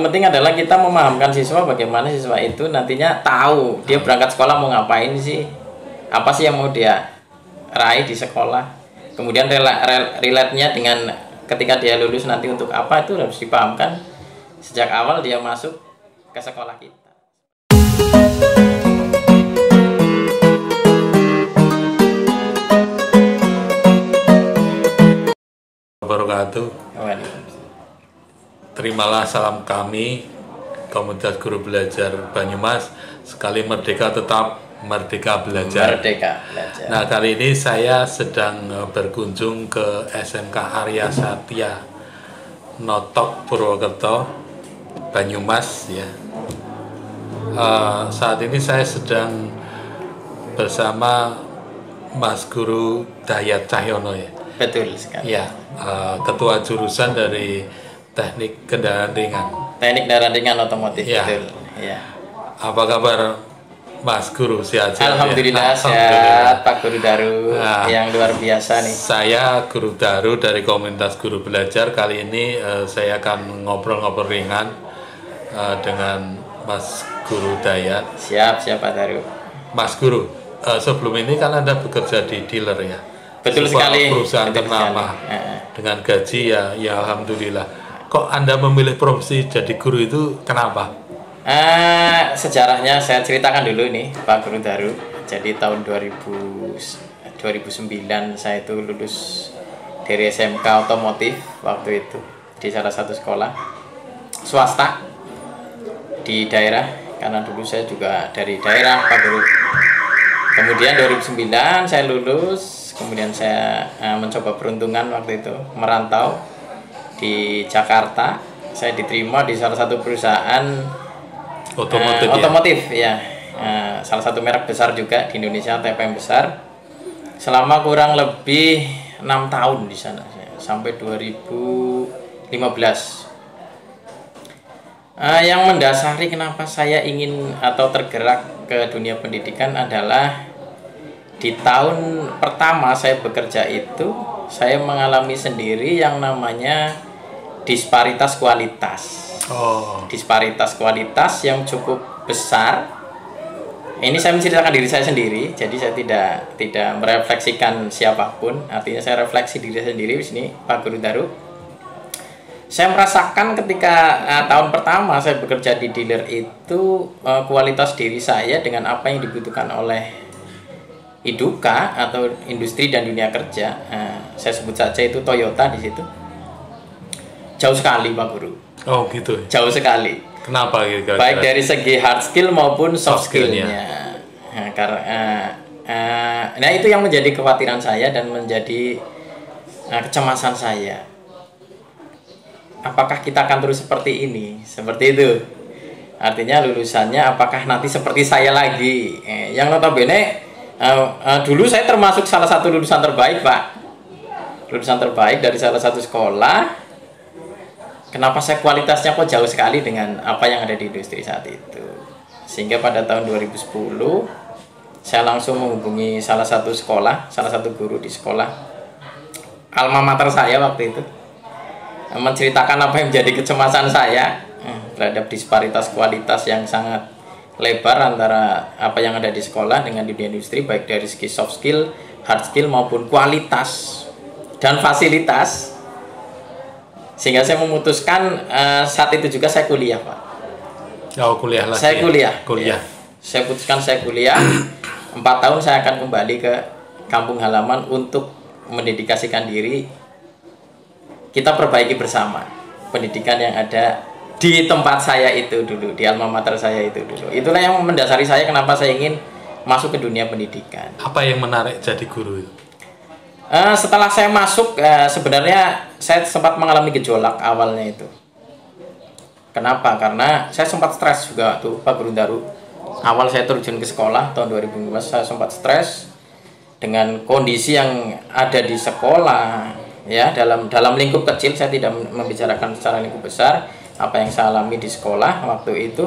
Yang penting adalah kita memahamkan siswa bagaimana siswa itu nantinya tahu dia berangkat sekolah mau ngapain sih, apa sih yang mau dia raih di sekolah. Kemudian relate-nya dengan ketika dia lulus nanti untuk apa itu harus dipahamkan sejak awal dia masuk ke sekolah kita. Wabarakatuh. Terimalah salam kami, Komunitas Guru Belajar Banyumas. Sekali merdeka tetap merdeka belajar. Merdeka belajar. Nah, kali ini saya sedang berkunjung ke SMK Arya Satya Notok Purwokerto, Banyumas ya. Saat ini saya sedang bersama Mas Guru Dayat Cahyono ya. Betul sekali. Ya, ketua jurusan dari Teknik Kendaraan Ringan. Teknik Kendaraan Ringan Otomotif. Ya. Betul. Ya. Apa kabar Mas Guru? Sehat? Alhamdulillah, ya? sehat Pak Guru Daru yang luar biasa nih. Saya Guru Daru dari Komunitas Guru Belajar. Kali ini saya akan ngobrol-ngobrol ringan dengan Mas Guru Dayat. Siap Pak Daru. Mas Guru, sebelum ini kan Anda bekerja di dealer ya? Betul sekali. Perusahaan ternama dengan gaji ya alhamdulillah. Kok Anda memilih profesi jadi guru itu kenapa? Sejarahnya saya ceritakan dulu nih Pak Guru Daru. Jadi tahun 2009 saya itu lulus dari SMK Otomotif waktu itu di salah satu sekolah swasta di daerah, karena dulu saya juga dari daerah Pak Guru. Kemudian 2009 saya lulus, kemudian saya mencoba peruntungan waktu itu merantau di Jakarta. Saya diterima di salah satu perusahaan otomotif ya. Salah satu merek besar juga di Indonesia, TPM besar. Selama kurang lebih 6 tahun di sana sampai 2015. Yang mendasari kenapa saya ingin atau tergerak ke dunia pendidikan adalah di tahun pertama saya bekerja itu saya mengalami sendiri yang namanya disparitas kualitas. Disparitas kualitas yang cukup besar. Ini saya menceritakan diri saya sendiri, jadi saya tidak merefleksikan siapapun. Artinya saya refleksi diri saya sendiri di sini, Pak Guru Daru. Saya merasakan ketika tahun pertama saya bekerja di dealer itu kualitas diri saya dengan apa yang dibutuhkan oleh IDUKA atau industri dan dunia kerja, saya sebut saja itu Toyota di situ, jauh sekali Pak Guru. Oh gitu. Jauh sekali. Kenapa gitu? Baik dari segi hard skill maupun soft skillnya. Nah itu yang menjadi kekhawatiran saya dan menjadi kecemasan saya. Apakah kita akan terus seperti ini? Seperti itu. Artinya lulusannya apakah nanti seperti saya lagi? Yang notabene dulu saya termasuk salah satu lulusan terbaik Pak. Lulusan terbaik dari salah satu sekolah. Kenapa saya kualitasnya kok jauh sekali dengan apa yang ada di industri saat itu? Sehingga pada tahun 2010 saya langsung menghubungi salah satu sekolah, salah satu guru di sekolah alma mater saya waktu itu, menceritakan apa yang menjadi kecemasan saya terhadap disparitas kualitas yang sangat lebar antara apa yang ada di sekolah dengan di dunia industri, baik dari segi soft skill, hard skill maupun kualitas dan fasilitas. Sehingga saya memutuskan saat itu juga saya kuliah Pak. Oh kuliah lagi. Saya kuliah. Kuliah. Ya. Saya putuskan saya kuliah. 4 tahun saya akan kembali ke kampung halaman untuk mendedikasikan diri. Kita perbaiki bersama pendidikan yang ada di tempat saya itu dulu, di alma mater saya itu dulu. Itulah yang mendasari saya kenapa saya ingin masuk ke dunia pendidikan. Apa yang menarik jadi guru itu? Setelah saya masuk, sebenarnya saya sempat mengalami gejolak awalnya itu. Kenapa? Karena saya sempat stres juga tuh Pak Guru Daru. Awal saya terjun ke sekolah tahun 2015, saya sempat stres dengan kondisi yang ada di sekolah. Ya, dalam lingkup kecil, saya tidak membicarakan secara lingkup besar apa yang saya alami di sekolah waktu itu.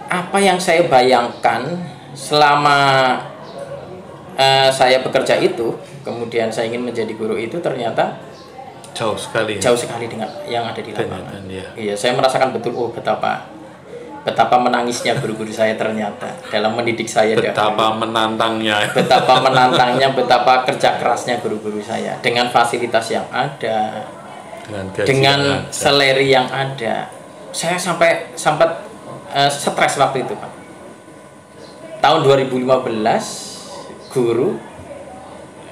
Apa yang saya bayangkan selama saya bekerja itu, kemudian saya ingin menjadi guru itu, ternyata Jauh sekali. Jauh sekali dengan yang ada di lapangan. Ya. Iya, saya merasakan betul betapa menangisnya guru-guru saya ternyata dalam mendidik saya. Betapa menantangnya. Betapa menantangnya, betapa kerja kerasnya guru-guru saya dengan fasilitas yang ada, dengan seleri yang ada. Saya sempat stres waktu itu, Pak. Tahun 2015 guru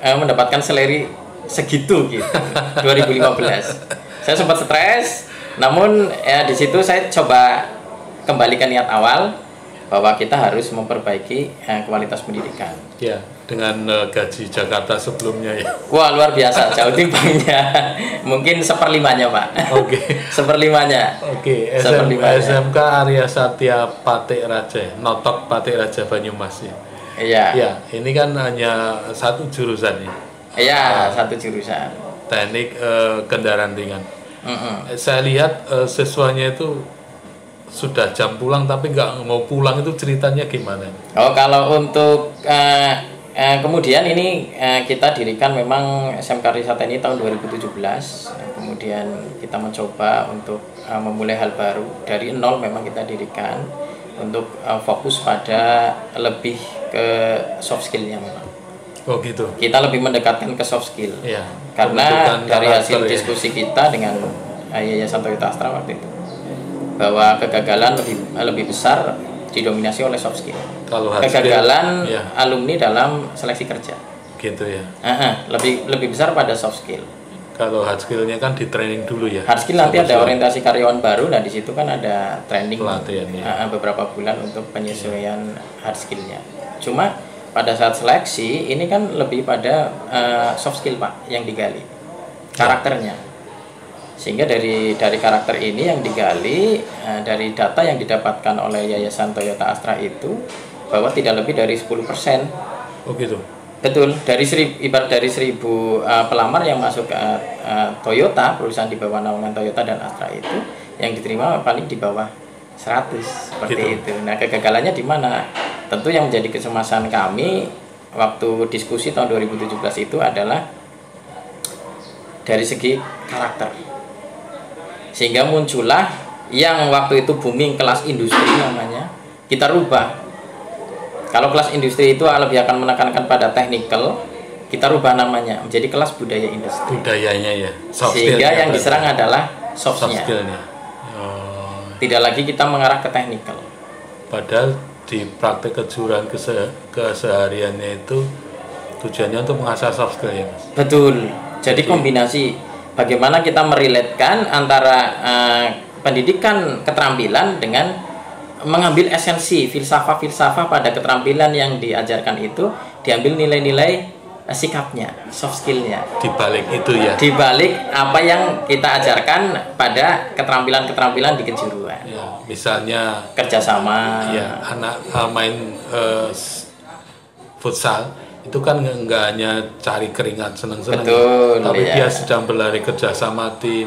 mendapatkan seleri segitu gitu. 2015 saya sempat stres, namun di situ saya coba kembalikan niat awal bahwa kita harus memperbaiki kualitas pendidikan. Ya, dengan gaji Jakarta sebelumnya ya. Wah, luar biasa, jauh timbangnya. Mungkin seperlimanya, Pak. Oke. Seperlimanya. Oke. SMK Arya Satya Patik Raja, Notok Patik Raja Banyumas ya. Iya. Ya, ini kan hanya satu jurusan ya. Iya, satu jurusan. Teknik kendaraan ringan. Saya lihat siswanya itu sudah jam pulang tapi nggak mau pulang, itu ceritanya gimana? Oh, kalau untuk kemudian ini kita dirikan memang SMK Arya Satya ini tahun 2017. Kemudian kita mencoba untuk memulai hal baru dari nol. Memang kita dirikan untuk fokus pada lebih ke soft skillnya memang. Oh gitu. Kita lebih mendekatkan ke soft skill. Ya, karena dari hasil diskusi kita dengan Yayasan Toyota Astra waktu itu, bahwa kegagalan lebih besar didominasi oleh soft skill. Kalau kegagalan skill, alumni dalam seleksi kerja. Gitu ya. Lebih besar pada soft skill. Kalau hard skillnya kan di training dulu ya. Hard skill nanti ada orientasi karyawan baru, nah di situ kan ada training pelatihan ya. Beberapa bulan untuk penyesuaian hard skillnya. Cuma pada saat seleksi ini kan lebih pada soft skill, Pak, yang digali, karakternya. Sehingga dari karakter ini yang digali, dari data yang didapatkan oleh Yayasan Toyota Astra itu bahwa tidak lebih dari 10%. Oh gitu. Betul, dari 1000 pelamar yang masuk ke Toyota, perusahaan di bawah naungan Toyota dan Astra itu, yang diterima paling di bawah 100 seperti gitu. Itu. Nah, kegagalannya di mana? Tentu yang menjadi kecemasan kami waktu diskusi tahun 2017 itu adalah dari segi karakter. Sehingga muncullah yang waktu itu booming kelas industri namanya, kita rubah. Kalau kelas industri itu lebih akan menekankan pada technical, kita rubah namanya menjadi kelas budaya industri. Budayanya ya. Sehingga yang diserang adalah soft-nya. Oh. Tidak lagi kita mengarah ke technical. Padahal di praktek kejuruan kesehariannya itu tujuannya untuk mengasah soft skill ya, Mas. Betul. Jadi kombinasi bagaimana kita meriletkan antara pendidikan keterampilan dengan mengambil esensi filsafah pada keterampilan yang diajarkan itu, diambil nilai-nilai sikapnya, soft skillnya. Di balik itu ya. Di balik apa yang kita ajarkan pada keterampilan-keterampilan di kejuruan. Ya, misalnya kerjasama. Ya, anak main futsal itu kan nggak hanya cari keringat seneng-seneng, tapi dia sedang berlari kerjasama tim,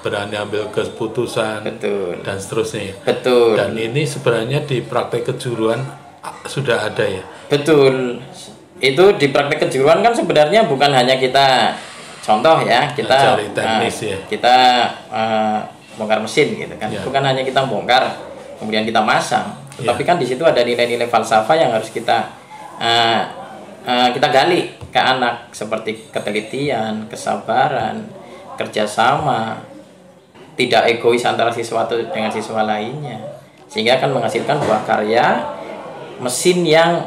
berani ambil keputusan, dan seterusnya. Betul. Dan ini sebenarnya di praktek kejuruan sudah ada ya. Betul. Itu di praktek kejuruan kan sebenarnya bukan hanya kita contoh ya, kita cari teknis ya. Kita bongkar mesin gitu kan. Ya. Bukan hanya kita bongkar kemudian kita masang, tetapi kan di situ ada nilai-nilai falsafah yang harus kita gali ke anak, seperti ketelitian, kesabaran, kerjasama, tidak egois antara siswa dengan siswa lainnya, sehingga akan menghasilkan buah karya mesin yang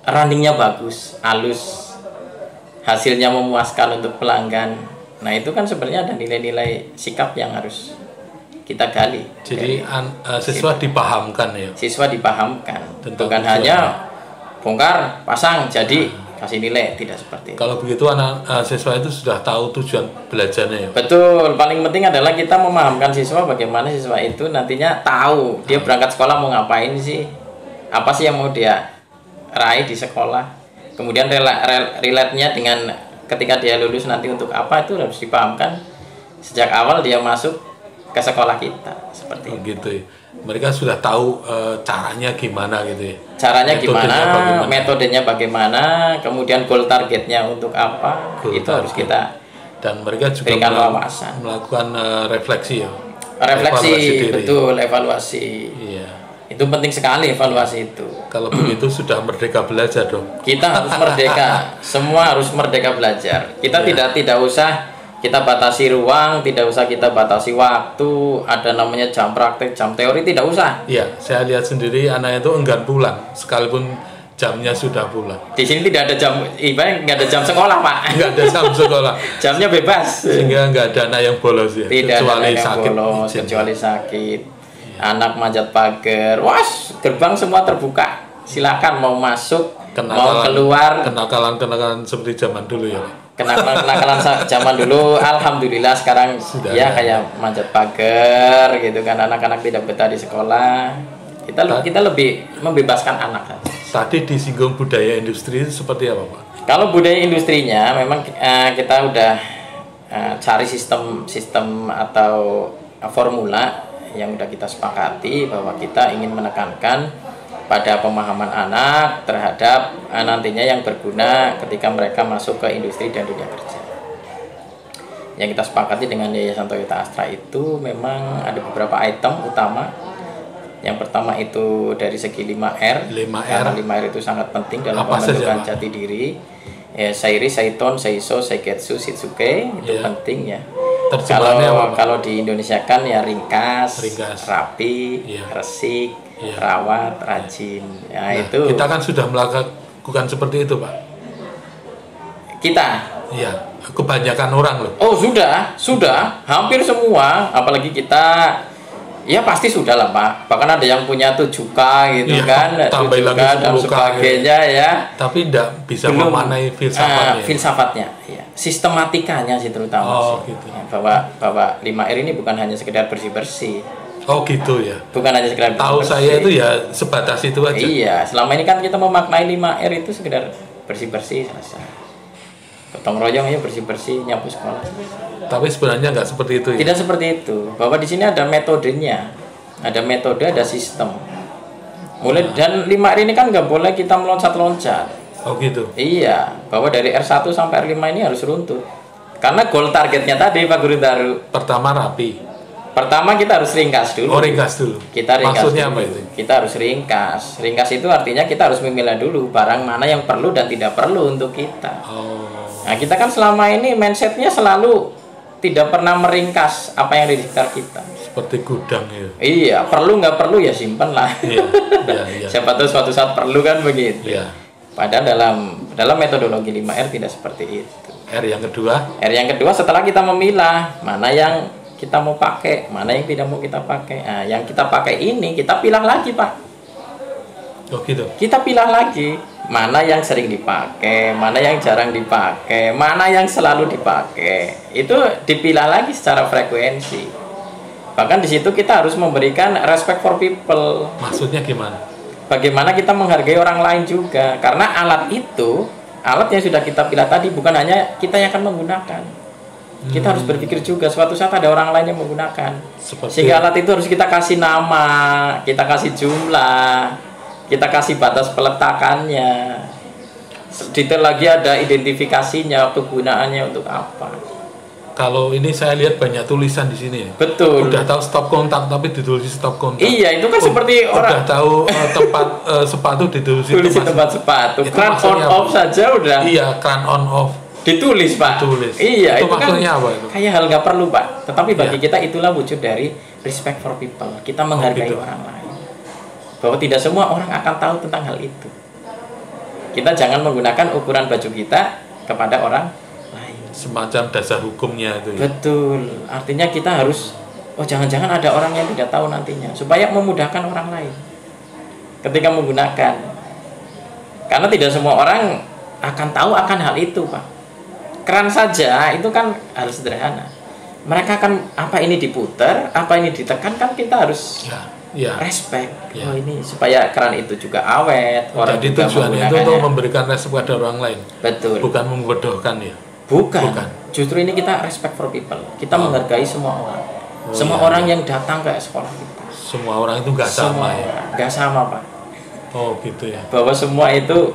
runningnya bagus, halus, hasilnya memuaskan untuk pelanggan. Nah itu kan sebenarnya ada nilai-nilai sikap yang harus kita gali. Jadi siswa dipahamkan ya. Siswa dipahamkan, bukan hanya bongkar pasang jadi kasih nilai, tidak seperti itu. Kalau begitu anak siswa itu sudah tahu tujuan belajarnya ya. Betul, paling penting adalah kita memahamkan siswa bagaimana siswa itu nantinya tahu dia berangkat sekolah mau ngapain sih, apa sih yang mau dia raih di sekolah. Kemudian relate-nya dengan ketika dia lulus nanti untuk apa, itu harus dipahamkan sejak awal dia masuk ke sekolah kita, seperti itu. Gitu ya. Mereka sudah tahu caranya gimana gitu ya. Caranya metodenya bagaimana, kemudian goal targetnya untuk apa, itu harus kita Dan mereka juga berikan wawasan, melakukan refleksi ya. refleksi, Evaluasi diri. betul, evaluasi. Iya. Itu penting sekali evaluasi itu. Kalau begitu sudah merdeka belajar dong. Kita harus merdeka, semua harus merdeka belajar. Kita tidak usah kita batasi ruang, tidak usah kita batasi waktu, ada namanya jam praktek, jam teori, tidak usah. Iya, saya lihat sendiri anak itu enggan pulang, sekalipun jamnya sudah pulang. Di sini tidak ada jam, ibaratnya nggak ada jam sekolah, Pak. Nggak ada jam sekolah. Jamnya bebas. Sehingga nggak ada anak yang bolos ya. Tidak kecuali ada yang sakit. bolos, kecuali sakit. Anak manjat pagar, was, gerbang semua terbuka. Silakan mau masuk, mau keluar. Kenakalan seperti zaman dulu ya, Pak. Kenakalan zaman dulu, alhamdulillah sekarang Sudah ya kayak manjat pagar gitu kan, anak-anak tidak betah di sekolah. Kita lebih membebaskan anak. Tadi disinggung budaya industri itu seperti apa, Pak? Kalau budaya industrinya memang kita udah cari sistem atau formula yang udah kita sepakati bahwa kita ingin menekankan pada pemahaman anak terhadap nantinya yang berguna ketika mereka masuk ke industri dan dunia kerja. Yang kita sepakati dengan Yayasan Toyota Astra itu memang ada beberapa item utama. Yang pertama itu dari segi 5R. 5R. Karena 5R itu sangat penting dalam pembentukan jati diri. Seiri, Saiton, Seiso, Seiketsu, Shitsuke itu penting ya. Kalau di Indonesia kan ya ringkas. Rapi, resik, rawat, rajin. Nah, itu kita kan sudah melakukan seperti itu, Pak. Kita. Iya, kebanyakan orang loh. Oh, sudah, hampir semua, apalagi kita ya pasti sudah lah, Pak. Bahkan ada yang punya 7K gitu kan, 7K dan sebagainya ya. Tapi tidak bisa memaknai filsafatnya. Filsafatnya, ya. Sistematikanya sih terutama sih. Gitu. Ya, bahwa 5R ini bukan hanya sekedar bersih-bersih. Oh gitu ya. Bukan hanya sekedar tahu saya itu ya sebatas itu aja. Iya, selama ini kan kita memaknai 5R itu sekedar bersih-bersih selesai. Gotong royong ya, bersih-bersih, nyapu sekolah. Tapi sebenarnya nggak seperti itu ya? Tidak seperti itu. Bahwa di sini ada metodenya. Ada metode, ada sistem. Dan 5R ini kan nggak boleh kita meloncat-loncat. Oh gitu? Iya, bahwa dari R1 sampai R5 ini harus runtut. Karena goal targetnya tadi, Pak Guru Daru. Pertama rapi. Pertama kita harus ringkas dulu. Oh, ringkas dulu. Kita ringkas. Maksudnya dulu. Apa itu? Kita harus ringkas. Ringkas itu artinya kita harus memilah dulu barang mana yang perlu dan tidak perlu untuk kita. Oh. Nah, kita kan selama ini mindsetnya selalu tidak pernah meringkas apa yang ada di sekitar kita. Seperti gudang ya. Iya, perlu nggak perlu ya simpan lah. Iya, iya. Siapa tahu suatu saat perlu kan begitu. Iya. Padahal dalam metodologi 5R tidak seperti itu. R yang kedua? R yang kedua setelah kita memilah mana yang kita mau pakai, mana yang tidak mau kita pakai. Nah, yang kita pakai ini kita pilah lagi, Pak. Oh gitu. Kita pilah lagi mana yang sering dipakai, mana yang jarang dipakai, mana yang selalu dipakai. Itu dipilah lagi secara frekuensi. Bahkan di situ kita harus memberikan respect for people. Maksudnya gimana? Bagaimana kita menghargai orang lain juga. Karena alat yang sudah kita pilah tadi bukan hanya kita yang akan menggunakan. Kita harus berpikir juga suatu saat ada orang lain yang menggunakan. Sehingga alat itu harus kita kasih nama, kita kasih jumlah, kita kasih batas peletakannya. Detail lagi ada identifikasinya, kegunaannya untuk apa. Kalau ini saya lihat banyak tulisan di sini. Betul. Udah tahu stop kontak tapi ditulis stop kontak. Iya, itu kan seperti orang. Udah tahu tempat sepatu ditulis tempat sepatu. Kran on off saja udah. Iya, kran on off. Ditulis, Pak. Ditulis. Iya, itu maksudnya kan apa itu? Kayak hal nggak perlu, Pak. Tetapi bagi kita itulah wujud dari respect for people. Kita menghargai orang lain. Bahwa tidak semua orang akan tahu tentang hal itu. Kita jangan menggunakan ukuran baju kita kepada orang lain. Semacam dasar hukumnya itu. Ya? Betul. Artinya kita harus, jangan-jangan ada orang yang tidak tahu nantinya, supaya memudahkan orang lain ketika menggunakan. Karena tidak semua orang akan tahu akan hal itu, Pak. Keran saja itu kan harus sederhana. Mereka akan apa ini diputar, apa ini ditekan, kan kita harus respect. Oh ini supaya keran itu juga awet. Jadi tujuannya itu untuk memberikan respect pada orang lain. Betul. Bukan membodohkan ya. Bukan. Justru ini kita respect for people. Kita menghargai semua orang. Semua orang yang datang ke sekolah kita. Semua orang itu nggak sama ya. Nggak sama, Pak. Oh gitu ya. Bahwa semua itu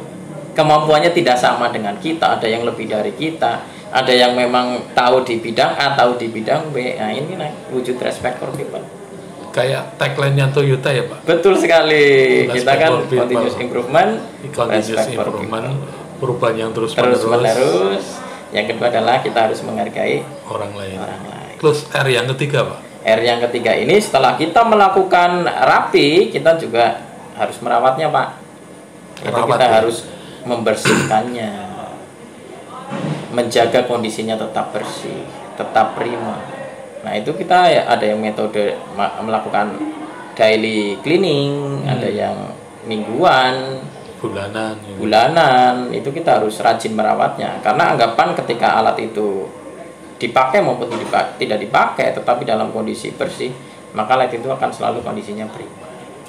kemampuannya tidak sama dengan kita, ada yang lebih dari kita. ada yang memang tahu di bidang A, tahu di bidang B. Nah ini wujud respect for people. Kayak tagline-nya Toyota ya Pak? Betul sekali. Respect Kita kan for people. continuous improvement, Continuous improvement, perubahan yang terus menerus. menerus. Yang kedua adalah kita harus menghargai Orang lain. orang lain. Terus R yang ketiga Pak? R yang ketiga ini setelah kita melakukan rapi, kita juga harus merawatnya Pak. Itu Merawat, kita ya? harus membersihkannya, menjaga kondisinya tetap bersih, tetap prima. Nah itu kita ya ada yang metode melakukan daily cleaning, ada yang mingguan, bulanan. Itu kita harus rajin merawatnya, karena anggapan ketika alat itu dipakai maupun tidak dipakai tetapi dalam kondisi bersih, maka alat itu akan selalu kondisinya prima.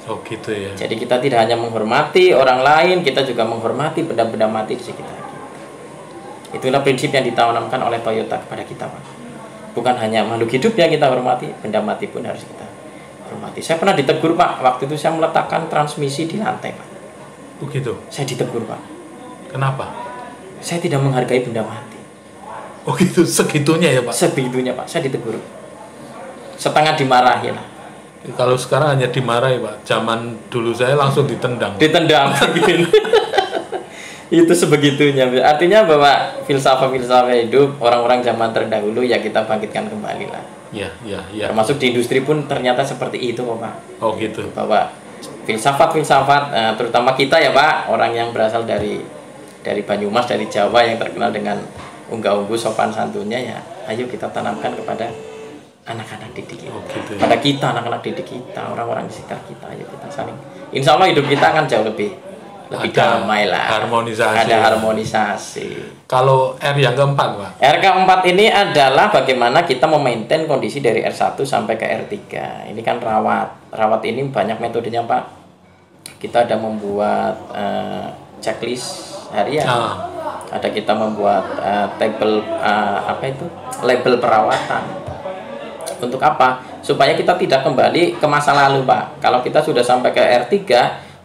Oh gitu ya. Jadi kita tidak hanya menghormati orang lain, kita juga menghormati benda-benda mati di sekitar kita. Itulah prinsip yang ditanamkan oleh Toyota kepada kita Pak. Bukan hanya makhluk hidup yang kita hormati, benda mati pun harus kita hormati. Saya pernah ditegur Pak, waktu itu saya meletakkan transmisi di lantai Pak. Oh gitu. Saya ditegur Pak. Kenapa? Saya tidak menghargai benda mati. Oh gitu, segitunya ya Pak? Segitunya Pak, saya ditegur. Setengah dimarahin lah. Kalau sekarang hanya dimarahi Pak, zaman dulu saya langsung ditendang. Ditendang begini. Itu sebegitunya. Artinya bahwa filsafat-filsafat hidup orang-orang zaman terdahulu ya kita bangkitkan kembali lah. Ya. Termasuk di industri pun ternyata seperti itu Pak. Oh gitu. Bahwa filsafat-filsafat terutama kita ya Pak, orang yang berasal dari Banyumas, dari Jawa yang terkenal dengan unggah-ungguh sopan santunnya, ya ayo kita tanamkan kepada anak-anak didik kita. Oh, gitu ya. Pada kita, anak-anak didik kita, orang-orang di sekitar kita, ayo kita saling. Insya Allah hidup kita akan jauh lebih damai lah. Harmonisasi. Ada harmonisasi. Kalau R yang keempat Pak? R keempat ini adalah bagaimana kita memaintain kondisi dari R1 sampai ke R3. Ini kan rawat. Rawat ini banyak metodenya Pak. Kita ada membuat checklist harian. Ada kita membuat label perawatan. Untuk apa? Supaya kita tidak kembali ke masa lalu Pak. Kalau kita sudah sampai ke R3,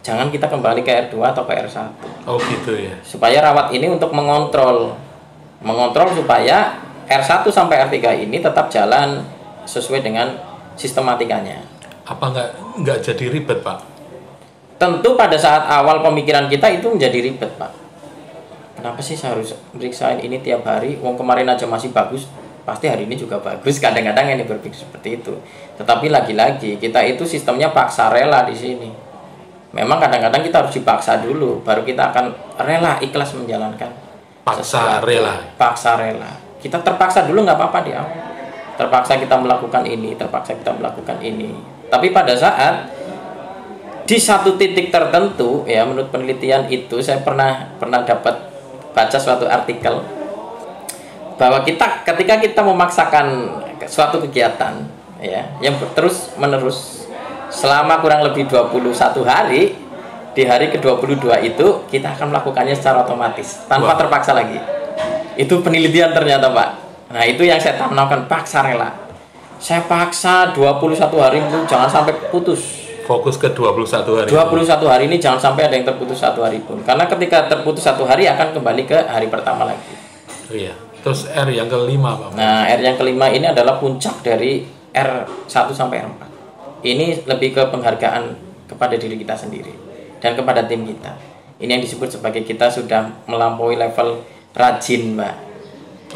jangan kita kembali ke R2 atau ke R1. Oh gitu ya. Supaya rawat ini untuk mengontrol supaya R1 sampai R3 ini tetap jalan sesuai dengan sistematikanya. Apa nggak jadi ribet Pak? Tentu pada saat awal pemikiran kita itu menjadi ribet Pak. Kenapa sih saya harus meriksain ini tiap hari? Wong kemarin aja masih bagus, pasti hari ini juga bagus. Kadang-kadang ini berpikir seperti itu. Tetapi lagi-lagi kita itu sistemnya paksa rela di sini. Memang kadang-kadang kita harus dipaksa dulu, baru kita akan rela ikhlas menjalankan. Paksa rela. Paksa rela. Kita terpaksa dulu nggak apa-apa di awal. Terpaksa kita melakukan ini, terpaksa kita melakukan ini. Tapi pada saat di satu titik tertentu, ya menurut penelitian itu saya pernah dapat baca suatu artikel bahwa ketika kita memaksakan suatu kegiatan, ya yang terus menerus selama kurang lebih 21 hari, di hari ke-22 itu kita akan melakukannya secara otomatis tanpa terpaksa lagi. Itu penelitian ternyata Pak. Nah itu yang saya tanamkan, paksa rela. Saya paksa 21 hari itu jangan sampai putus. Fokus ke 21 hari. 21 hari ini jangan sampai ada yang terputus satu hari pun. Karena ketika terputus satu hari akan kembali ke hari pertama lagi. Oh iya. Terus R yang kelima Pak. Nah R yang kelima ini adalah puncak dari R1 sampai R4. Ini lebih ke penghargaan kepada diri kita sendiri dan kepada tim kita. Ini yang disebut sebagai kita sudah melampaui level rajin Mbak.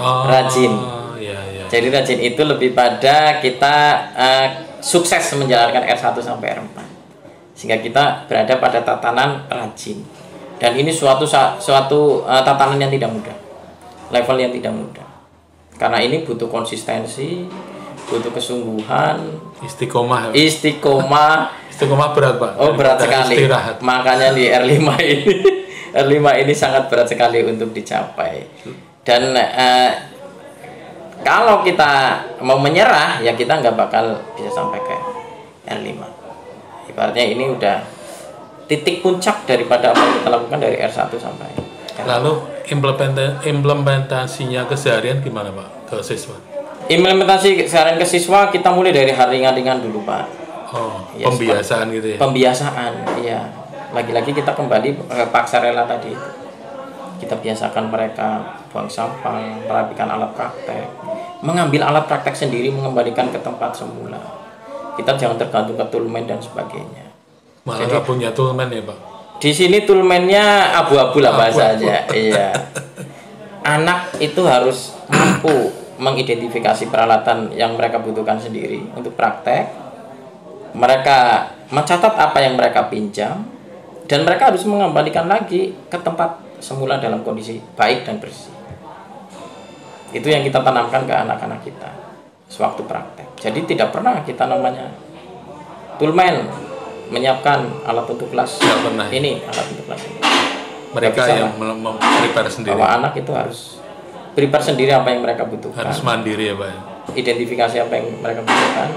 Rajin. Iya. Jadi rajin itu lebih pada kita sukses menjalankan R1 sampai R4. Sehingga kita berada pada tatanan rajin. Dan ini suatu tatanan yang tidak mudah. Level yang tidak mudah. Karena ini butuh konsistensi, butuh kesungguhan, istiqomah berat Pak. Oh berat sekali. Istirahat. Makanya di R5 ini R5 ini sangat berat sekali untuk dicapai. Dan kalau kita mau menyerah ya kita nggak bakal bisa sampai ke R5. Ibaratnya ini udah titik puncak daripada apa yang kita lakukan dari R1 sampai R5. Lalu implementasinya keseharian gimana Pak ke siswa? Implementasi keseharian ke siswa kita mulai dari hal ringan-ringan dulu Pak. Oh, ya, pembiasaan gitu ya? Pembiasaan, iya. Lagi-lagi kita kembali paksa rela tadi. Kita biasakan mereka buang sampah, merapikan alat praktek, mengambil alat praktek sendiri, mengembalikan ke tempat semula. Kita jangan tergantung ke toolman dan sebagainya. Malah nggak punya toolman ya Pak? Di sini toolman-nya abu-abu lah bahasanya. Iya. Anak itu harus mampu mengidentifikasi peralatan yang mereka butuhkan sendiri untuk praktek. Mereka mencatat apa yang mereka pinjam dan mereka harus mengembalikan lagi ke tempat semula dalam kondisi baik dan bersih. Itu yang kita tanamkan ke anak-anak kita sewaktu praktek. Jadi tidak pernah kita namanya toolman menyiapkan alat untuk kelas ini, alat untuk kelas ini. Mereka yang prepare sendiri. Bahwa anak itu harus prepare sendiri apa yang mereka butuhkan. Harus mandiri ya Pak. Identifikasi apa yang mereka butuhkan.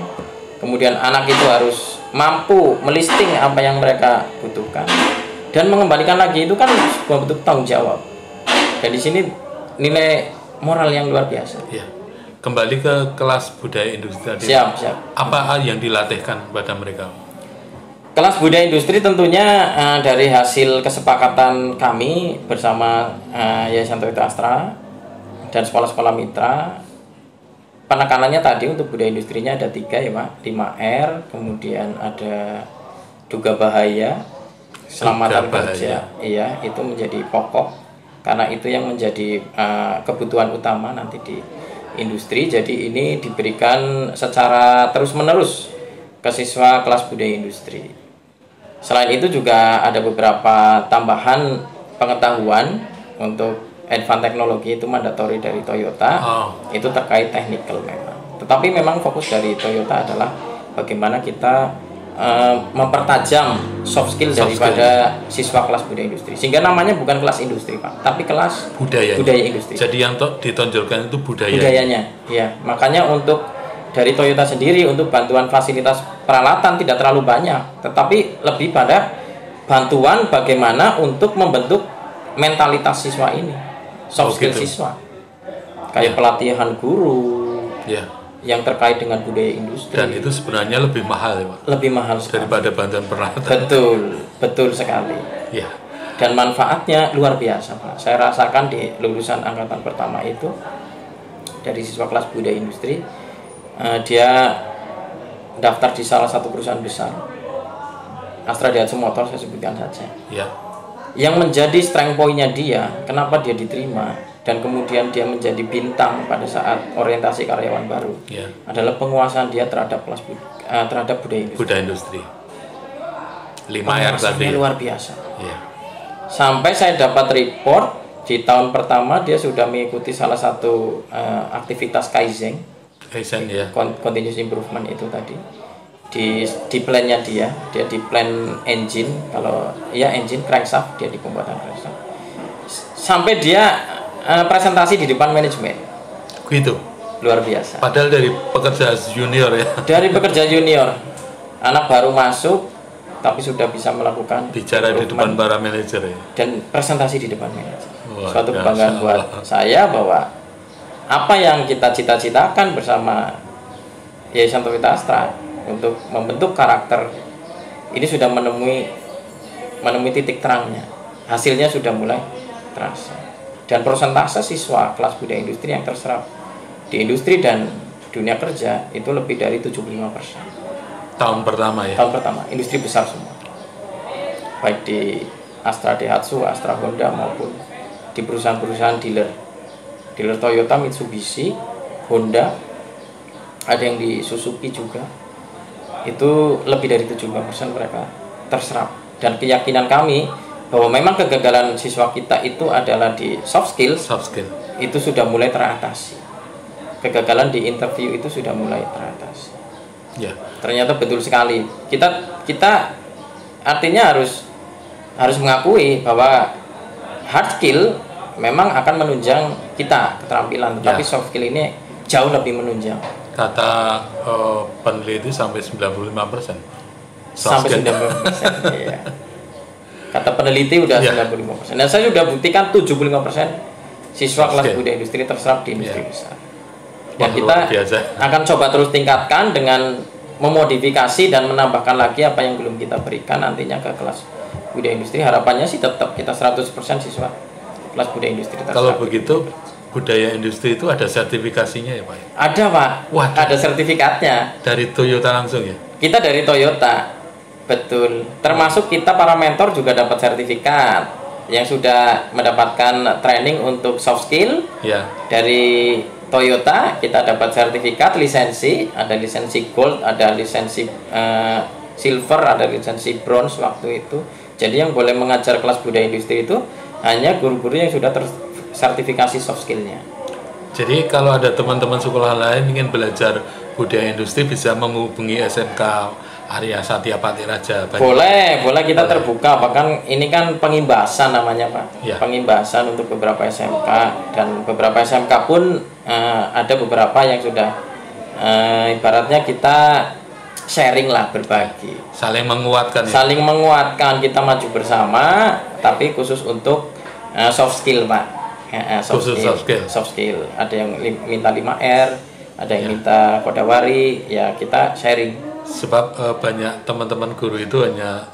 Kemudian anak itu harus mampu melisting apa yang mereka butuhkan dan mengembalikan lagi. Itu kan sebuah bentuk tanggung jawab. Dan di sini nilai moral yang luar biasa. Ya. Kembali ke kelas budaya industri tadi. Siap. Apa yang dilatihkan pada mereka? Kelas budaya industri tentunya dari hasil kesepakatan kami bersama Yayasan Toyota Astra dan sekolah-sekolah mitra. Penekanannya tadi untuk budaya industrinya ada 3 ya Pak, 5R, kemudian ada duga bahaya, selamatan kerja, iya itu menjadi pokok karena itu yang menjadi kebutuhan utama nanti di industri. Jadi ini diberikan secara terus-menerus ke siswa kelas budaya industri. Selain itu juga ada beberapa tambahan pengetahuan untuk advance teknologi itu mandatori dari Toyota. Itu terkait technical memang. Tetapi memang fokus dari Toyota adalah bagaimana kita mempertajam soft skill daripada siswa kelas budaya industri. Sehingga namanya bukan kelas industri Pak, tapi kelas budaya industri. Jadi yang ditonjolkan itu budayanya. Iya, makanya untuk dari Toyota sendiri untuk bantuan fasilitas peralatan tidak terlalu banyak, tetapi lebih pada bantuan bagaimana untuk membentuk mentalitas siswa ini. Soft skill siswa kayak pelatihan guru yang terkait dengan budaya industri, dan itu sebenarnya lebih mahal ya Pak? Lebih mahal sekali daripada bantuan peralatan. Betul sekali ya. Dan manfaatnya luar biasa Pak. Saya rasakan di lulusan angkatan pertama itu dari siswa kelas budaya industri, dia daftar di salah satu perusahaan besar, Astra Daihatsu Motor saya sebutkan saja ya. Yang menjadi strength point-nya dia, kenapa dia diterima dan kemudian dia menjadi bintang pada saat orientasi karyawan baru, adalah penguasaan dia terhadap terhadap budaya industri. 5R tadi luar biasa. Sampai saya dapat report di tahun pertama dia sudah mengikuti salah satu aktivitas Kaizen ya. Continuous improvement itu tadi. Di plan-nya dia di plan engine, kalau engine crankshaft, dia di pembuatan crankshaft. Sampai dia presentasi di depan manajemen. Gitu. Luar biasa. Padahal dari pekerja junior ya. Dari pekerja junior. Anak baru masuk tapi sudah bisa melakukan bicara di depan para manajer ya. Dan presentasi di depan manajer. Suatu kebanggaan buat saya bahwa apa yang kita cita-citakan bersama Yayasan Toyota Astra untuk membentuk karakter ini sudah menemui titik terangnya. Hasilnya sudah mulai terasa. Dan persentase siswa kelas budaya industri yang terserap di industri dan dunia kerja itu lebih dari 75%. Tahun pertama ya? Tahun pertama, industri besar semua. Baik di Astra Daihatsu, Astra Honda maupun di perusahaan-perusahaan dealer Toyota, Mitsubishi, Honda, ada yang di Suzuki juga. Itu lebih dari 75% mereka terserap. Dan keyakinan kami bahwa memang kegagalan siswa kita itu adalah di soft skill itu sudah mulai teratasi. Kegagalan di interview itu sudah mulai teratasi. Ternyata betul sekali. Kita artinya harus mengakui bahwa hard skill memang akan menunjang kita keterampilan, tapi soft skill ini jauh lebih menunjang. Kata peneliti sampai 95%. Sampai 95%. Iya. Kata peneliti udah 95%. Dan saya sudah buktikan 75% siswa kelas budaya industri terserap di industri besar. Dan kita akan coba terus tingkatkan dengan memodifikasi dan menambahkan lagi apa yang belum kita berikan nantinya ke kelas budaya industri. Harapannya sih tetap kita 100% siswa kelas budaya industri Kalau tersertifikat. begitu budaya industri itu ada sertifikasinya ya Pak? Ada Pak, Wah, ada sertifikatnya. dari Toyota langsung ya? Kita dari Toyota, betul. Termasuk kita para mentor juga dapat sertifikat yang sudah mendapatkan training untuk soft skill Ya. dari Toyota. Kita dapat sertifikat lisensi, ada lisensi gold, ada lisensi silver, ada lisensi bronze waktu itu. Jadi yang boleh mengajar kelas budaya industri itu hanya guru-guru yang sudah tersertifikasi soft skillnya. Jadi kalau ada teman-teman sekolah lain ingin belajar budaya industri bisa menghubungi SMK Arya Satya Pati Raja. Boleh kita terbuka. Bahkan ini kan pengimbasan namanya Pak. Ya. Pengimbasan untuk beberapa SMK, dan beberapa SMK pun ada beberapa yang sudah ibaratnya kita sharing lah, berbagi. Saling menguatkan ya. Saling menguatkan, kita maju bersama, tapi khusus untuk soft skill Pak. Khusus Soft skill. Ada yang minta 5R, ada yang minta kodawari, ya kita sharing. Sebab banyak teman-teman guru itu hanya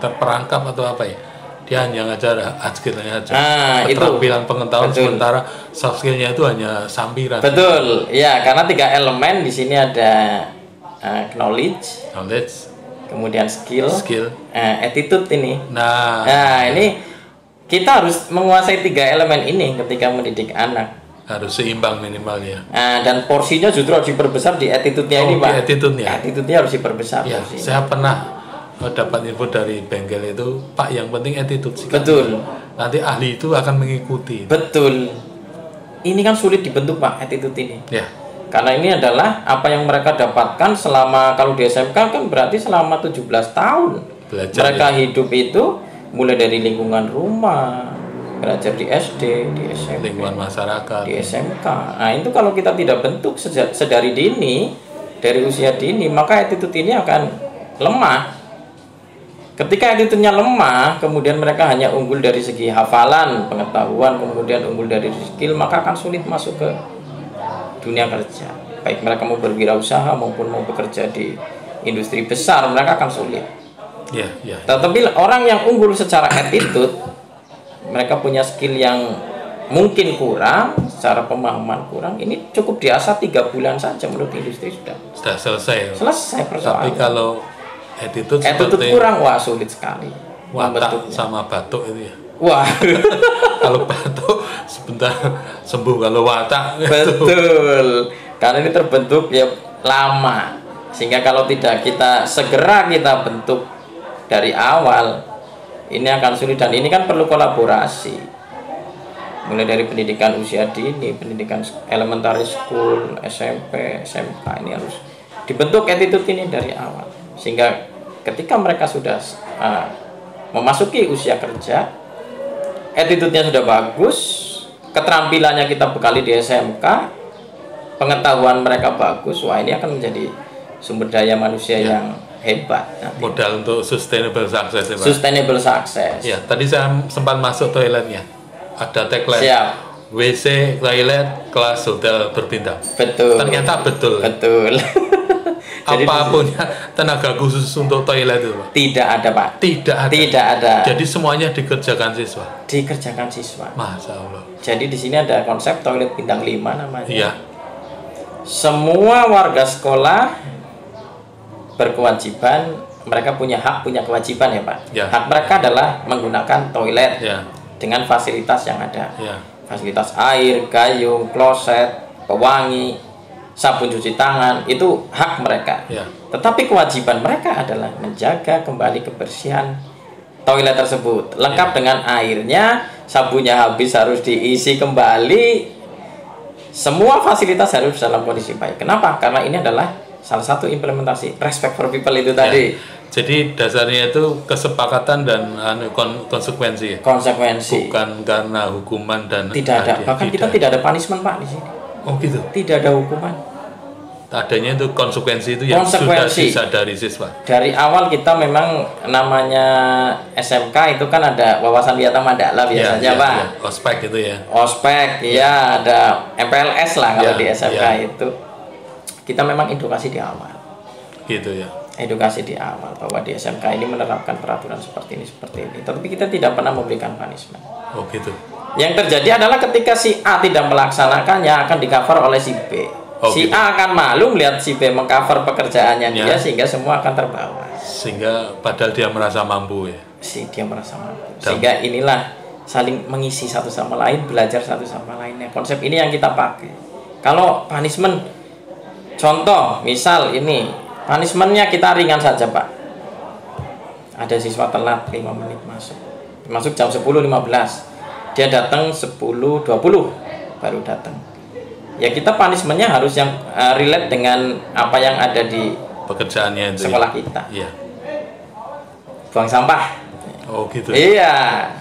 terperangkap atau apa ya, dia hanya ngajar hard skillnya aja, keterampilan pengetahuan. Betul. Sementara soft skillnya itu hanya sampiran. Betul, ya, karena 3 elemen di sini ada knowledge, kemudian skill, attitude ini. Nah, ini kita harus menguasai 3 elemen ini ketika mendidik anak. Harus seimbang minimalnya. Dan porsinya justru harus diperbesar di attitude-nya ini Pak. Attitude-nya harus diperbesar. Ya, saya pernah dapat info dari bengkel itu, Pak, yang penting attitude sih. Betul. Nanti ahli itu akan mengikuti. Betul. Ini kan sulit dibentuk Pak, attitude ini. Ya. Karena ini adalah apa yang mereka dapatkan selama, kalau di SMK kan berarti selama 17 tahun. Belajar, mereka hidup itu mulai dari lingkungan rumah, belajar di SD, di SMP, lingkungan masyarakat, di SMK. Nah, itu kalau kita tidak bentuk sedari dini, dari usia dini, maka attitude ini akan lemah. Ketika attitude-nya lemah, kemudian mereka hanya unggul dari segi hafalan, pengetahuan, kemudian unggul dari skill, maka akan sulit masuk ke dunia kerja. Baik mereka mau berwirausaha maupun mau bekerja di industri besar, mereka akan sulit. Ya. Tetapi orang yang unggul secara attitude, mereka punya skill yang mungkin kurang, secara pemahaman kurang, ini cukup diasah 3 bulan saja menurut industri sudah selesai persoalan. Tapi kalau attitude kurang, wah sulit sekali. Watak sama batuk itu ya. Wah. Kalau batuk sebentar sembuh, kalau watak betul. Karena ini terbentuk ya lama. Sehingga kalau tidak segera kita bentuk dari awal, ini akan sulit. Dan ini kan perlu kolaborasi, mulai dari pendidikan usia dini, pendidikan elementary school, SMP, SMK, ini harus dibentuk attitude ini dari awal, sehingga ketika mereka sudah memasuki usia kerja, attitude-nya sudah bagus, keterampilannya kita bekali di SMK, pengetahuan mereka bagus, wah ini akan menjadi sumber daya manusia yang hebat nanti. Modal untuk sustainable success ya, Pak? Sustainable success. Ya, tadi saya sempat masuk toiletnya, ada tagline. Siap. WC, toilet, kelas hotel berbintang. Betul. Ternyata betul. Betul. Apa punya tenaga khusus untuk toilet itu, Pak? Tidak ada, Pak. Tidak ada. Jadi semuanya dikerjakan siswa. Dikerjakan siswa. Masya Allah. Jadi di sini ada konsep toilet bintang 5 namanya. Iya. Semua warga sekolah berkewajiban, mereka punya hak, punya kewajiban ya Pak. Ya. Hak mereka adalah menggunakan toilet dengan fasilitas yang ada. Fasilitas air, gayung, kloset, pewangi, sabun cuci tangan, itu hak mereka. Tetapi kewajiban mereka adalah menjaga kembali kebersihan toilet tersebut, lengkap dengan airnya, sabunnya habis harus diisi kembali, semua fasilitas harus dalam kondisi baik. Kenapa? Karena ini adalah salah satu implementasi respect for people itu tadi. Jadi dasarnya itu kesepakatan dan konsekuensi. Bukan karena hukuman dan tidak ada. Bahkan kita tidak ada punishment Pak di sini. Oh gitu. Tidak ada hukuman. Adanya itu konsekuensi itu yang sudah disadari siswa. Dari awal kita memang namanya SMK itu kan ada wawasan wiyata mandala biasanya Pak. Ya. Ospek itu ya. Ospek ya, ada MPLS lah kalau di SMK itu. Kita memang edukasi di awal. Gitu ya. edukasi di awal bahwa di SMK ini menerapkan peraturan seperti ini. Tapi kita tidak pernah memberikan punishment. Oh gitu. Yang terjadi adalah ketika si A tidak melaksanakannya akan di-cover oleh si B. Oh, si gitu. A akan malu melihat si B meng-cover pekerjaannya Ya. dia sehingga semua akan terbawa. Sehingga padahal dia merasa mampu ya. Dia merasa mampu. Sehingga inilah saling mengisi satu sama lain, belajar satu sama lainnya. Konsep ini yang kita pakai. Kalau punishment, contoh, misal ini punishmentnya kita ringan saja Pak. Ada siswa telat 5 menit masuk jam 10.15. Dia datang 10.20 baru datang. Ya kita punishmentnya harus yang relate dengan apa yang ada di Pekerjaannya itu sekolah kita. Iya. Buang sampah. Oh gitu. Iya.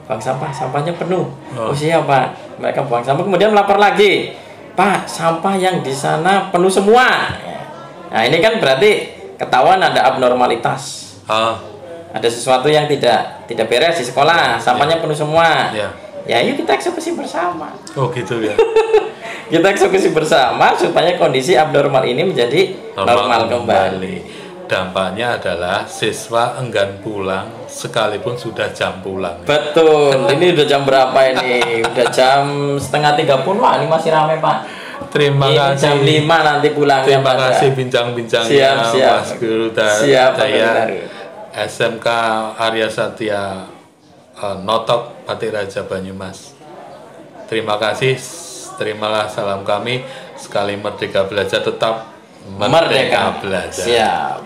Buang sampah, sampahnya penuh. Oh. Oh siapa? Mereka buang sampah kemudian melapor lagi. Pak, sampah yang di sana penuh semua. Nah, ini kan berarti ketahuan ada abnormalitas. Ada sesuatu yang tidak beres di sekolah, sampahnya penuh semua. Ya. Ya, yuk kita eksekusi bersama. Oh gitu ya. Kita eksekusi bersama supaya kondisi abnormal ini menjadi normal kembali. Dampaknya adalah siswa enggan pulang sekalipun sudah jam pulang. Betul. Ini udah jam berapa ini? Udah jam 2:30. Wah, ini masih ramai, Pak. Terima Ini kasih. jam 5 nanti pulangnya. Terima Pak. kasih bincang-bincangnya Siap. Mas Guru Siap, Pak Daya Guru. SMK Arya Satya Notok Pati Raja Banyumas. Terima kasih. Terimalah salam kami. Sekali merdeka belajar tetap merdeka belajar. Siap.